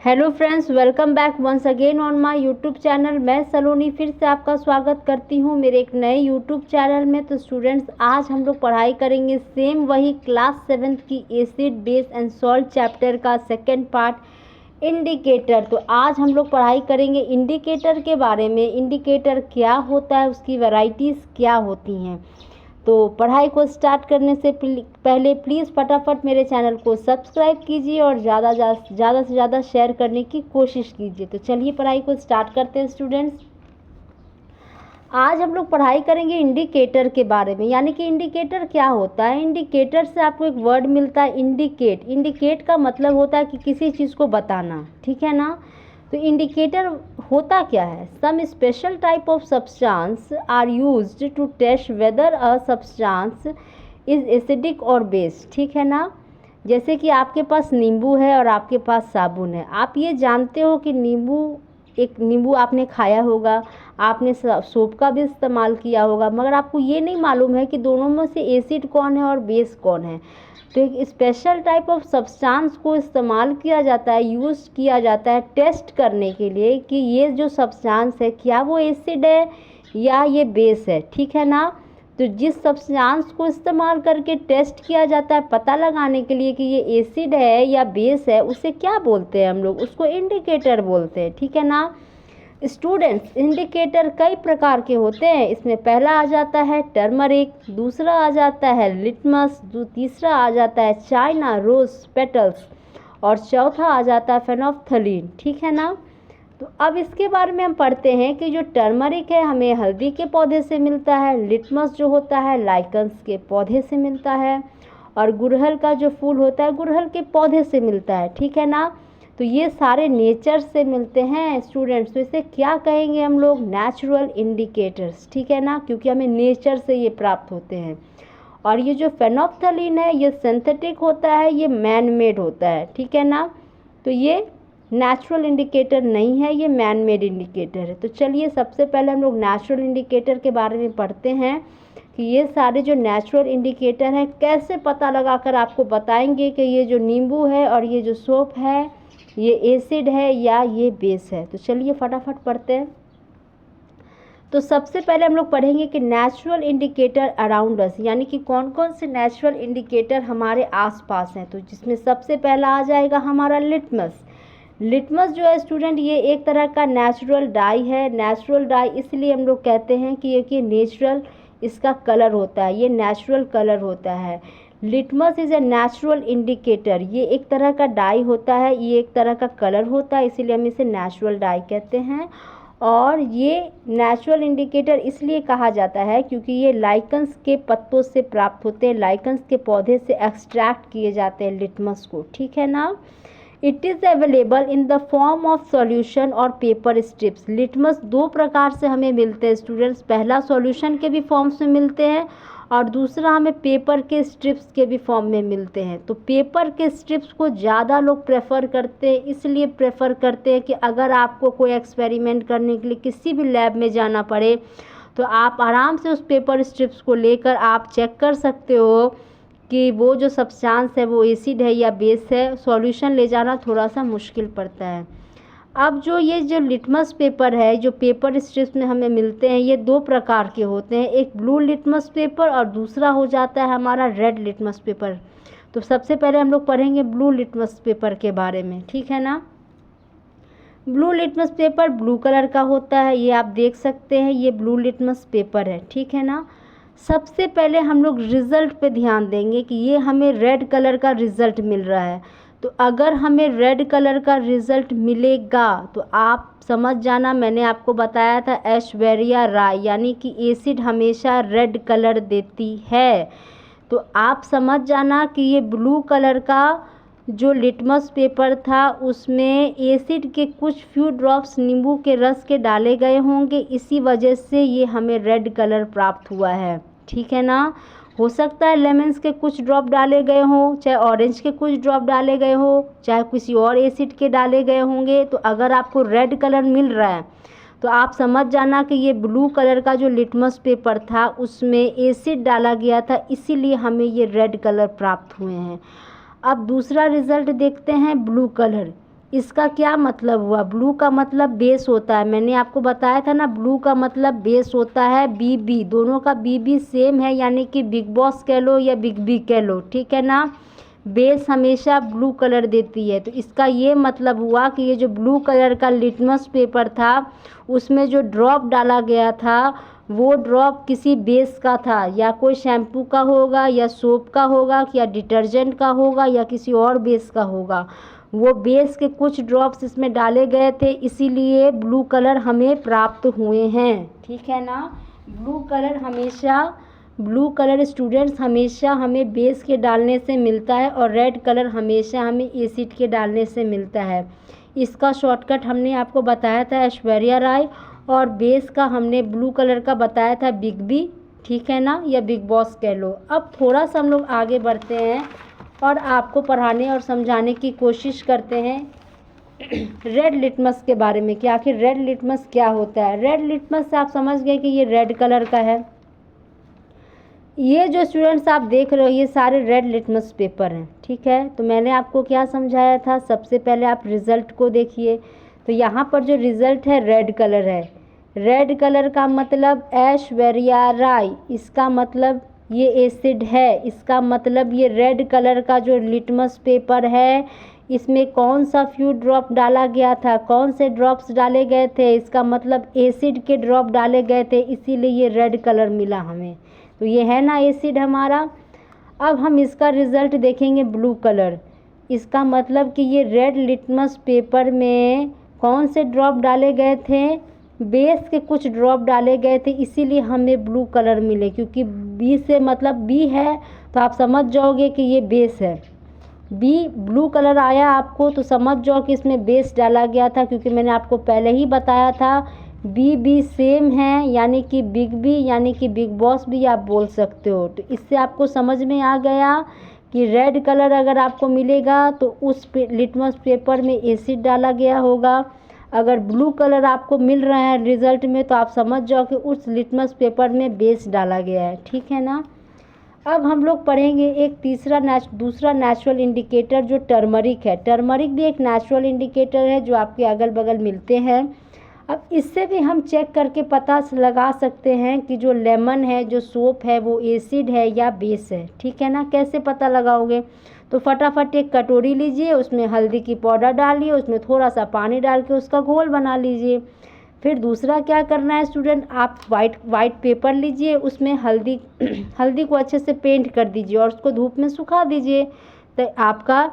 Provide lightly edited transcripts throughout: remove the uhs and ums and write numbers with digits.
Hello friends, welcome back once again on my YouTube channel. मैं सलोनी फिर से आपका स्वागत करती हूँ मेरे एक नए यूट्यूब चैनल में। तो स्टूडेंट्स, आज हम लोग पढ़ाई करेंगे सेम वही क्लास 7th की acid base and salt chapter का सेकंड पार्ट इंडिकेटर। तो आज हम लोग पढ़ाई करेंगे इंडिकेटर के बारे में। इंडिकेटर क्या होता है, उसकी वैरायटीज़ क्या होती हैं। तो पढ़ाई को स्टार्ट करने से पहले प्लीज़ फटाफट मेरे चैनल को सब्सक्राइब कीजिए और ज़्यादा से ज़्यादा शेयर करने की कोशिश कीजिए। तो चलिए पढ़ाई को स्टार्ट करते हैं स्टूडेंट्स। आज हम लोग पढ़ाई करेंगे इंडिकेटर के बारे में, यानी कि इंडिकेटर क्या होता है। इंडिकेटर से आपको एक वर्ड मिलता है इंडिकेट। इंडिकेट का मतलब होता है कि किसी चीज़ को बताना, ठीक है ना। तो इंडिकेटर होता क्या है, some special type of substance are used to test whether a substance is acidic और बेस, ठीक है ना। जैसे कि आपके पास नींबू है और आपके पास साबुन है। आप ये जानते हो कि नींबू आपने खाया होगा, आपने सोप का भी इस्तेमाल किया होगा, मगर आपको ये नहीं मालूम है कि दोनों में से एसिड कौन है और बेस कौन है। तो एक स्पेशल टाइप ऑफ सब्सटेंस को इस्तेमाल किया जाता है, यूज़ किया जाता है टेस्ट करने के लिए कि ये जो सब्सटेंस है क्या वो एसिड है या ये बेस है, ठीक है ना। तो जिस सब्सटेंस को इस्तेमाल करके टेस्ट किया जाता है पता लगाने के लिए कि ये एसिड है या बेस है, उसे क्या बोलते हैं हम लोग, उसको इंडिकेटर बोलते हैं, ठीक है ना। स्टूडेंट्स, इंडिकेटर कई प्रकार के होते हैं। इसमें पहला आ जाता है टर्मरिक, दूसरा आ जाता है लिटमस, तीसरा आ जाता है चाइना रोज पेटल्स और चौथा आ जाता है फेनोल्फथलीन, ठीक है ना। तो अब इसके बारे में हम पढ़ते हैं कि जो टर्मरिक है हमें हल्दी के पौधे से मिलता है, लिटमस जो होता है लाइकन्स के पौधे से मिलता है और गुड़हल का जो फूल होता है गुड़हल के पौधे से मिलता है, ठीक है ना। तो ये सारे नेचर से मिलते हैं स्टूडेंट्स। तो इसे क्या कहेंगे हम लोग, नेचुरल इंडिकेटर्स, ठीक है ना, क्योंकि हमें नेचर से ये प्राप्त होते हैं। और ये जो फेनोल्फथलीन है ये सिंथेटिक होता है, ये मैन मेड होता है, ठीक है ना। तो ये नेचुरल इंडिकेटर नहीं है, ये मैन मेड इंडिकेटर है। तो चलिए सबसे पहले हम लोग नेचुरल इंडिकेटर के बारे में पढ़ते हैं कि ये सारे जो नेचुरल इंडिकेटर हैं कैसे पता लगाकर आपको बताएंगे कि ये जो नींबू है और ये जो सोप है ये एसिड है या ये बेस है। तो चलिए फटाफट पढ़ते हैं। तो सबसे पहले हम लोग पढ़ेंगे कि नेचुरल इंडिकेटर अराउंड अस, यानी कि कौन कौन से नेचुरल इंडिकेटर हमारे आसपास हैं। तो जिसमें सबसे पहला आ जाएगा हमारा लिटमस। लिटमस जो है स्टूडेंट ये एक तरह का नेचुरल डाई है। नेचुरल डाई इसलिए हम लोग कहते हैं कि ये नेचुरल इसका कलर होता है, ये नेचुरल कलर होता है। Litmus is a natural indicator, ये एक तरह का डाई होता है, ये एक तरह का कलर होता है, इसीलिए हम इसे नेचुरल डाई कहते हैं। और ये नेचुरल इंडिकेटर इसलिए कहा जाता है क्योंकि ये लाइकन्स के पत्तों से प्राप्त होते हैं, लाइकन्स के पौधे से एक्सट्रैक्ट किए जाते हैं लिटमस को, ठीक है ना। It is available in the form of solution और पेपर स्ट्रिप्स। लिटमस दो प्रकार से हमें मिलते हैं स्टूडेंट्स, पहला सॉल्यूशन के भी फॉर्म्स में मिलते हैं और दूसरा हमें पेपर के स्ट्रिप्स के भी फॉर्म में मिलते हैं। तो पेपर के स्ट्रिप्स को ज़्यादा लोग प्रेफर करते हैं, इसलिए प्रेफर करते हैं कि अगर आपको कोई एक्सपेरिमेंट करने के लिए किसी भी लैब में जाना पड़े तो आप आराम से उस पेपर स्ट्रिप्स को लेकर आप चेक कर सकते हो कि वो जो सब्सटेंस है वो एसिड है या बेस है। सॉल्यूशन ले जाना थोड़ा सा मुश्किल पड़ता है। अब ये जो लिटमस पेपर है जो पेपर स्ट्रिप्स में हमें मिलते हैं ये दो प्रकार के होते हैं, एक ब्लू लिटमस पेपर और दूसरा हो जाता है हमारा रेड लिटमस पेपर। तो सबसे पहले हम लोग पढ़ेंगे ब्लू लिटमस पेपर के बारे में, ठीक है ना। Blue litmus paper blue colour का होता है, ये आप देख सकते हैं, ये ब्लू लिटमस पेपर है, ठीक है ना। सबसे पहले हम लोग रिज़ल्ट पे ध्यान देंगे कि ये हमें रेड कलर का रिज़ल्ट मिल रहा है। तो अगर हमें रेड कलर का रिज़ल्ट मिलेगा तो आप समझ जाना, मैंने आपको बताया था एशवेरिया राय, यानी कि एसिड हमेशा रेड कलर देती है। तो आप समझ जाना कि ये ब्लू कलर का जो लिटमस पेपर था उसमें एसिड के कुछ फ्यू ड्रॉप्स नींबू के रस के डाले गए होंगे, इसी वजह से ये हमें रेड कलर प्राप्त हुआ है, ठीक है ना। हो सकता है लेमन्स के कुछ ड्रॉप डाले गए हों, चाहे ऑरेंज के कुछ ड्रॉप डाले गए हो, चाहे किसी और एसिड के डाले गए होंगे। तो अगर आपको रेड कलर मिल रहा है तो आप समझ जाना कि ये ब्लू कलर का जो लिटमस पेपर था उसमें एसिड डाला गया था, इसीलिए हमें ये रेड कलर प्राप्त हुए हैं। अब दूसरा रिज़ल्ट देखते हैं ब्लू कलर। इसका क्या मतलब हुआ, ब्लू का मतलब बेस होता है, मैंने आपको बताया था ना, ब्लू का मतलब बेस होता है। BB, दोनों का BB सेम है, यानी कि बिग बॉस कह लो या बिग बी कह लो, ठीक है ना। बेस हमेशा ब्लू कलर देती है, तो इसका ये मतलब हुआ कि ये जो ब्लू कलर का लिटमस पेपर था उसमें जो ड्रॉप डाला गया था वो ड्रॉप किसी बेस का था, या कोई शैम्पू का होगा या सोप का होगा या डिटर्जेंट का होगा या किसी और बेस का होगा। वो बेस के कुछ ड्रॉप्स इसमें डाले गए थे, इसीलिए ब्लू कलर हमें प्राप्त हुए हैं, ठीक है ना। ब्लू कलर स्टूडेंट्स हमेशा हमें बेस के डालने से मिलता है और रेड कलर हमेशा हमें एसिड के डालने से मिलता है। इसका शॉर्टकट हमने आपको बताया था ऐश्वर्या राय, और बेस का हमने ब्लू कलर का बताया था बिग बी, ठीक है ना, या बिग बॉस कह लो। अब थोड़ा सा हम लोग आगे बढ़ते हैं और आपको पढ़ाने और समझाने की कोशिश करते हैं रेड लिटमस के बारे में कि आखिर रेड लिटमस क्या होता है। रेड लिटमस से आप समझ गए कि ये रेड कलर का है। ये जो स्टूडेंट्स आप देख रहे हो ये सारे रेड लिटमस पेपर हैं, ठीक है। तो मैंने आपको क्या समझाया था, सबसे पहले आप रिज़ल्ट को देखिए। तो यहाँ पर जो रिज़ल्ट है रेड कलर है। रेड कलर का मतलब ऐश्वर्या राय, इसका मतलब ये एसिड है, इसका मतलब ये रेड कलर का जो लिटमस पेपर है इसमें कौन सा फ्यू ड्रॉप डाला गया था, कौन से ड्रॉप्स डाले गए थे, इसका मतलब एसिड के ड्रॉप डाले गए थे, इसीलिए ये रेड कलर मिला हमें। तो ये है ना एसिड हमारा। अब हम इसका रिज़ल्ट देखेंगे ब्लू कलर, इसका मतलब कि ये रेड लिटमस पेपर में कौन से ड्रॉप डाले गए थे, बेस के कुछ ड्रॉप डाले गए थे, इसीलिए हमें ब्लू कलर मिले। क्योंकि बी से मतलब बी है तो आप समझ जाओगे कि ये बेस है। बी ब्लू कलर आया आपको तो समझ जाओ कि इसमें बेस डाला गया था, क्योंकि मैंने आपको पहले ही बताया था बी सेम है, यानी कि बिग बी यानी कि बिग बॉस भी आप बोल सकते हो। तो इससे आपको समझ में आ गया कि रेड कलर अगर आपको मिलेगा तो उस लिटमस पेपर में एसिड डाला गया होगा। अगर ब्लू कलर आपको मिल रहा है रिज़ल्ट में तो आप समझ जाओ कि उस लिटमस पेपर में बेस डाला गया है, ठीक है ना। अब हम लोग पढ़ेंगे एक दूसरा नेचुरल इंडिकेटर जो टर्मरिक है। टर्मरिक भी एक नेचुरल इंडिकेटर है जो आपके अगल बगल मिलते हैं। अब इससे भी हम चेक करके पता लगा सकते हैं कि जो लेमन है, जो सोप है, वो एसिड है या बेस है, ठीक है ना। कैसे पता लगाओगे, तो फटाफट एक कटोरी लीजिए, उसमें हल्दी की पाउडर डालिए, उसमें थोड़ा सा पानी डाल के उसका घोल बना लीजिए। फिर दूसरा क्या करना है स्टूडेंट, आप वाइट पेपर लीजिए, उसमें हल्दी को अच्छे से पेंट कर दीजिए और उसको धूप में सुखा दीजिए। तो आपका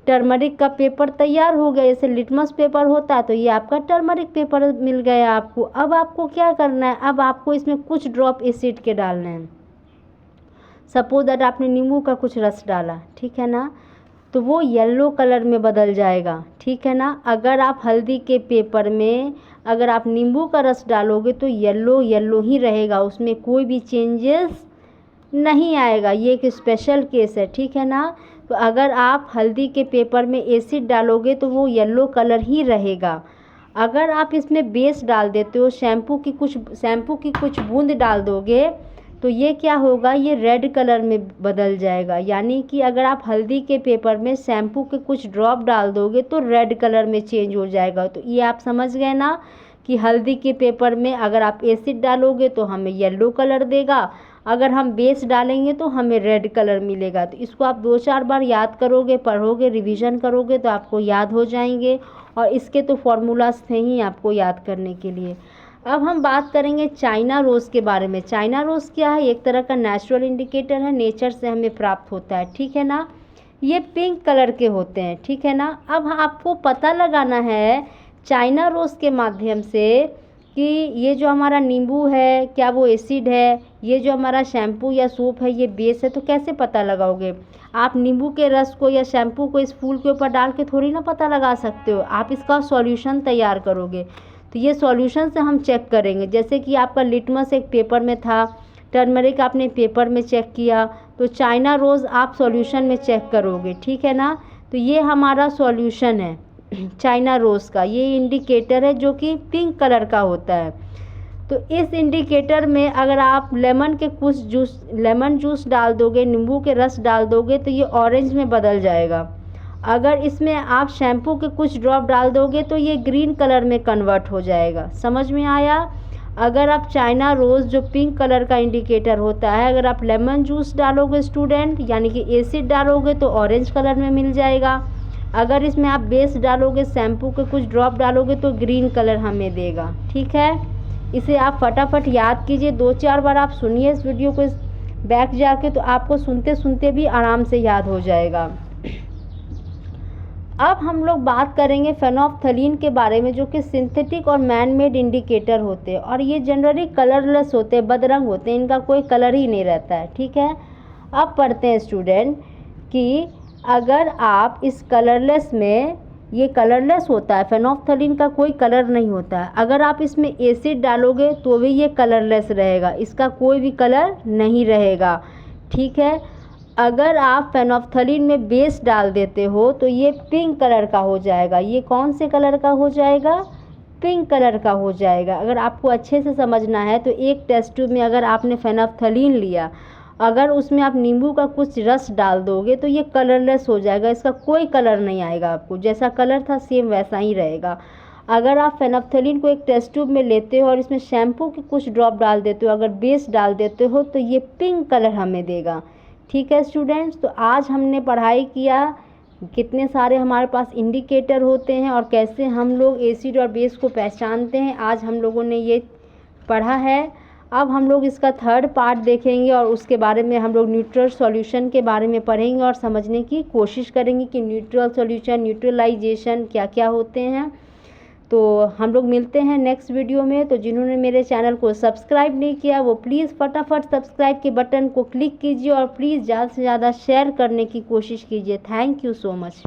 टर्मरिक का पेपर तैयार हो गया। जैसे लिटमस पेपर होता है तो ये आपका टर्मरिक पेपर मिल गया आपको। अब आपको क्या करना है, अब आपको इसमें कुछ ड्रॉप एसिड के डालने हैं। सपोज दैट आपने नींबू का कुछ रस डाला, ठीक है ना, तो वो येलो कलर में बदल जाएगा, ठीक है ना। अगर आप हल्दी के पेपर में अगर आप नींबू का रस डालोगे तो येलो ही रहेगा, उसमें कोई भी चेंजेस नहीं आएगा। ये एक स्पेशल केस है, ठीक है ना। तो अगर आप हल्दी के पेपर में एसिड डालोगे तो वो येलो कलर ही रहेगा। अगर आप इसमें बेस डाल देते हो, शैम्पू की कुछ बूंद डाल दोगे तो ये क्या होगा, ये रेड कलर में बदल जाएगा। यानी कि अगर आप हल्दी के पेपर में शैम्पू के कुछ ड्रॉप डाल दोगे तो रेड कलर में चेंज हो जाएगा। तो ये आप समझ गए ना कि हल्दी के पेपर में अगर आप एसिड डालोगे तो हमें येलो कलर देगा, अगर हम बेस डालेंगे तो हमें रेड कलर मिलेगा। तो इसको आप 2-4 बार याद करोगे, पढ़ोगे, रिवीजन करोगे तो आपको याद हो जाएंगे। और इसके तो फॉर्मूलाज थे ही आपको याद करने के लिए। अब हम बात करेंगे चाइना रोज़ के बारे में। चाइना रोज़ क्या है, एक तरह का नेचुरल इंडिकेटर है, नेचर से हमें प्राप्त होता है, ठीक है ना। ये पिंक कलर के होते हैं, ठीक है ना। अब आपको पता लगाना है चाइना रोज़ के माध्यम से कि ये जो हमारा नींबू है क्या वो एसिड है, ये जो हमारा शैम्पू या सोप है ये बेस है। तो कैसे पता लगाओगे, आप नींबू के रस को या शैम्पू को इस फूल के ऊपर डाल के थोड़ी ना पता लगा सकते हो, आप इसका सॉल्यूशन तैयार करोगे। तो ये सॉल्यूशन से हम चेक करेंगे। जैसे कि आपका लिटमस एक पेपर में था, टर्मरिक आपने पेपर में चेक किया, तो चाइना रोज़ आप सॉल्यूशन में चेक करोगे, ठीक है ना। तो ये हमारा सॉल्यूशन है चाइना रोज़ का, ये इंडिकेटर है जो कि पिंक कलर का होता है। तो इस इंडिकेटर में अगर आप लेमन जूस डाल दोगे, नींबू के रस डाल दोगे तो ये ऑरेंज में बदल जाएगा। अगर इसमें आप शैम्पू के कुछ ड्रॉप डाल दोगे तो ये ग्रीन कलर में कन्वर्ट हो जाएगा। समझ में आया? अगर आप चाइना रोज़ जो पिंक कलर का इंडिकेटर होता है, अगर आप लेमन जूस डालोगे स्टूडेंट, यानी कि एसिड डालोगे तो ऑरेंज कलर में मिल जाएगा। अगर इसमें आप बेस डालोगे, शैम्पू के कुछ ड्रॉप डालोगे तो ग्रीन कलर हमें देगा। ठीक है, इसे आप फटाफट याद कीजिए। 2-4 बार आप सुनिए इस वीडियो को बैक जाके, तो आपको सुनते सुनते भी आराम से याद हो जाएगा। अब हम लोग बात करेंगे फेनोल्फथलीन के बारे में, जो कि सिंथेटिक और मैन मेड इंडिकेटर होते हैं और ये जनरली कलरलेस होते हैं, बदरंग होते हैं, इनका कोई कलर ही नहीं रहता है। ठीक है, अब पढ़ते हैं स्टूडेंट कि अगर आप इस कलरलेस में, ये कलरलेस होता है, फेनोल्फथलीन का कोई कलर नहीं होता है। अगर आप इसमें एसिड डालोगे तो भी ये कलरलेस रहेगा, इसका कोई भी कलर नहीं रहेगा। ठीक है, अगर आप फेनोल्फथलीन में बेस डाल देते हो तो ये पिंक कलर का हो जाएगा। ये कौन से कलर का हो जाएगा? पिंक कलर का हो जाएगा। अगर आपको अच्छे से समझना है तो एक टेस्ट ट्यूब में अगर आपने फेनोल्फथलीन लिया, अगर उसमें आप नींबू का कुछ रस डाल दोगे तो ये कलरलेस हो जाएगा, इसका कोई कलर नहीं आएगा आपको, जैसा कलर था सेम वैसा ही रहेगा। अगर आप फेनोल्फथलीन को एक टेस्ट ट्यूब में लेते हो और इसमें शैम्पू के कुछ ड्रॉप डाल देते हो, अगर बेस डाल देते हो तो ये पिंक कलर हमें देगा। ठीक है स्टूडेंट्स, तो आज हमने पढ़ाई किया कितने सारे हमारे पास इंडिकेटर होते हैं और कैसे हम लोग एसिड और बेस को पहचानते हैं। आज हम लोगों ने ये पढ़ा है। अब हम लोग इसका थर्ड पार्ट देखेंगे और उसके बारे में हम लोग न्यूट्रल सॉल्यूशन के बारे में पढ़ेंगे और समझने की कोशिश करेंगे कि न्यूट्रल सॉल्यूशन, न्यूट्रलाइजेशन क्या क्या होते हैं। तो हम लोग मिलते हैं नेक्स्ट वीडियो में। तो जिन्होंने मेरे चैनल को सब्सक्राइब नहीं किया वो प्लीज़ फटाफट सब्सक्राइब के बटन को क्लिक कीजिए और प्लीज़ ज़्यादा से ज़्यादा शेयर करने की कोशिश कीजिए। Thank you so much.